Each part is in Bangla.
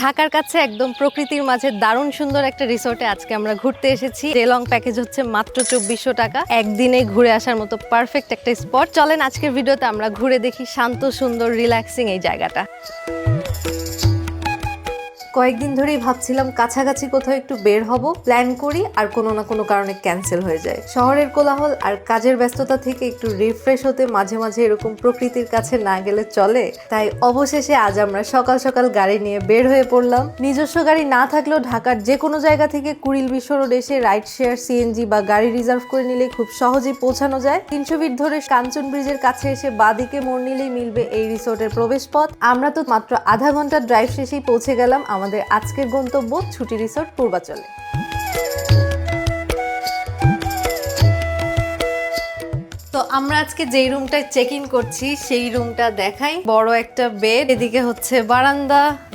ঢাকার কাছে একদম প্রকৃতির মাঝে দারুণ সুন্দর একটা রিসোর্টে আজকে আমরা ঘুরতে এসেছি। ডে লং প্যাকেজ হচ্ছে মাত্র 2400 টাকা। একদিনে ঘুরে আসার মতো পারফেক্ট একটা স্পট। চলেন আজকের ভিডিওতে আমরা ঘুরে দেখি শান্ত সুন্দর রিল্যাক্সিং এই জায়গাটা। কয়েকদিন ধরেই ভাবছিলাম কাছাকাছি কোথাও একটু বের হব, প্ল্যান করি আর কোনো না কোনো কারণে ক্যান্সেল হয়ে যায়। শহরের কোলাহল আর কাজের ব্যস্ততা থেকে একটু রিফ্রেশ হতে মাঝে মাঝে এরকম প্রকৃতির কাছে না গেলে চলে। তাই অবশেষে আজ আমরা সকাল সকাল গাড়ি নিয়ে বের হয়ে পড়লাম। নিজস্ব গাড়ি না থাকলেও ঢাকার যে কোনো জায়গা থেকে কুড়িল বিশ্ব রোড এসে রাইড শেয়ার, সিএনজি বা গাড়ি রিজার্ভ করে নিলে খুব সহজেই পৌঁছানো যায়। 300 ফিট ধরে কাঞ্চন ব্রিজের কাছে এসে বাঁদিকে মোড় নিলেই মিলবে এই রিসোর্টের প্রবেশ পথ। আমরা তো মাত্র আধা ঘন্টার ড্রাইভ শেষেই পৌঁছে গেলাম আমাদের আজকের গন্তব্য ছুটি রিসোর্ট পূর্বাচলে। তো আমরা আজকে যেই রুমটায় চেক ইন করছি সেই রুমটা দেখাই। বড় একটা বেড, এদিকে হচ্ছে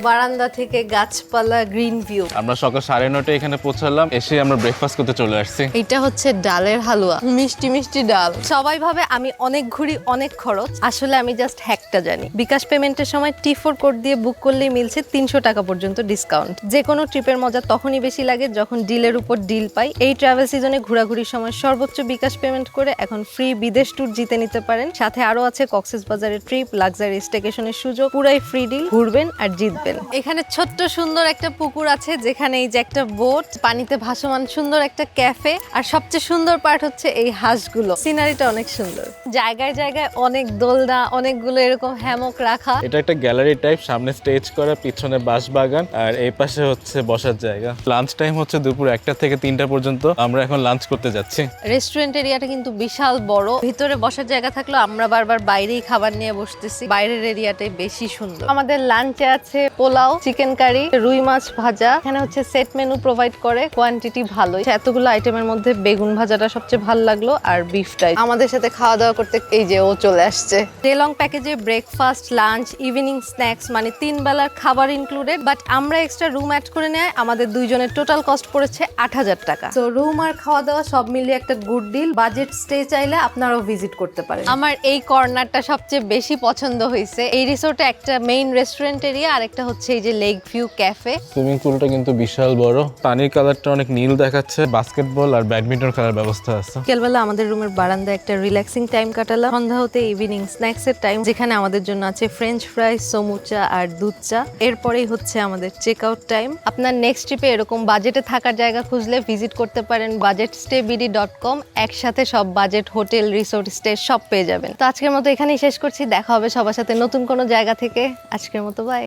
বারান্দা থেকে গাছপালা, গ্রিন ভিউ। আমরা সকাল 9:30 এখানে পৌঁছালাম, এসে আমরা ব্রেকফাস্ট করতে চলে আসছি। এটা হচ্ছে ডালের হালুয়া, মিষ্টি মিষ্টি ডাল। সবাই ভাবে আমি অনেক ঘুরি, অনেক খরচ। আসলে আমি জাস্ট হ্যাকটা জানি। বিকাশ পেমেন্টের সময় T4 কোড দিয়ে বুক করলেই মিলছে 300 টাকা পর্যন্ত ডিসকাউন্ট। যে কোনো ট্রিপের মজা তখনই বেশি লাগে যখন ডিলের উপর ডিল পাই। এই ট্রাভেল সিজনে ঘোরাঘুরির সময় সর্বোচ্চ বিকাশ পেমেন্ট করে এখন ফ্রি বিদেশ ট্যুর জিতে নিতে পারেন। সাথে আরো আছে কক্সবাজারের ট্রিপ, লাক্সারি স্টেকেশনের সুযোগ। পুরাই ফ্রি ডিল, ঘুরবেন আর জিতবেন। এখানে ছোট্ট সুন্দর একটা পুকুর আছে যেখানে এই যে একটা বোট, পানিতে ভাসমান সুন্দর একটা ক্যাফে, আর সবচেয়ে সুন্দর পার্ট হচ্ছে এই হাঁসগুলো। সিনারিটা অনেক সুন্দর। জায়গায় জায়গায় অনেক দোলনা, অনেকগুলো এরকম হ্যামক রাখা। এটা একটা গ্যালারি টাইপ, সামনে স্টেজ করা, পিছনে বাঁশবাগান, আর এই পাশে হচ্ছে বসার জায়গা। লাঞ্চ টাইম হচ্ছে দুপুর 1টা থেকে 3টা পর্যন্ত। আমরা এখন লাঞ্চ করতে যাচ্ছি। রেস্টুরেন্ট এরিয়াটা কিন্তু বিশাল বড়। ভিতরে বসার জায়গা থাকলেও আমরা বারবার বাইরেই খাবার নিয়ে বসতেছি। বাইরের এরিয়াটাই বেশি সুন্দর। আমাদের লাঞ্চে আছে পোলাও, চিকেন কারি, রুই মাছ ভাজা। এখানে হচ্ছে সেট মেনু প্রোভাইড করে, কোয়ান্টিটি ভালোই। এতগুলো আইটেমের মধ্যে বেগুন ভাজাটা সবচেয়ে ভালো লাগলো, আর বিফটাই। আমাদের সাথে খাওয়া দাওয়া করতে এই যে ও চলে আসছে। ডে লং প্যাকেজে ব্রেকফাস্ট, লাঞ্চ, ইভিনিং স্ন্যাক্স মানে 3 বেলার খাবার ইনক্লুডেড। বাট আমরা এক্সট্রা রুম অ্যাড করে নেয় আমাদের দুইজনের টোটাল কস্ট পড়েছে 8000 টাকা। তো রুম আর খাওয়া দাওয়া সব মিলিয়ে একটা গুড ডিল। বাজেট স্টে চাইলে আপনারাও ভিজিট করতে পারেন। আমার এই কর্নারটা সবচেয়ে বেশি পছন্দ হয়েছে। এই রিসোর্টে একটা মেইন রেস্টুরেন্ট এরিয়া আর একটা হচ্ছে এই যে লেক ভিউ ক্যাফে। সুইমিং পুলটা কিন্তু বিশাল বড়, পানির কালারটা অনেক নীল দেখাচ্ছে। বাস্কেটবল আর ব্যাডমিন্টন খেলার ব্যবস্থা আছে। বিকেলবেলা আমাদের রুমের বারান্দায় একটা রিল্যাক্সিং টাইম কাটালাম। সন্ধ্যা হতে ইভিনিং স্ন্যাক্স এর টাইম, যেখানে আমাদের জন্য আছে ফ্রেঞ্চ ফ্রাই, সমুচা আর দুধ চা। এরপরেই হচ্ছে আমাদের চেক আউট টাইম। আপনার নেক্সট ট্রিপে এরকম বাজেটে থাকার জায়গা খুঁজলে ভিজিট করতে পারেন budgetstaybd.com। একসাথে সব বাজেট, হোটেল, রিসোর্ট, স্টে সব পেয়ে যাবেন। তো আজকের মতো এখানেই শেষ করছি। দেখা হবে সবার সাথে নতুন কোনো জায়গা থেকে। আজকের মতো বাই।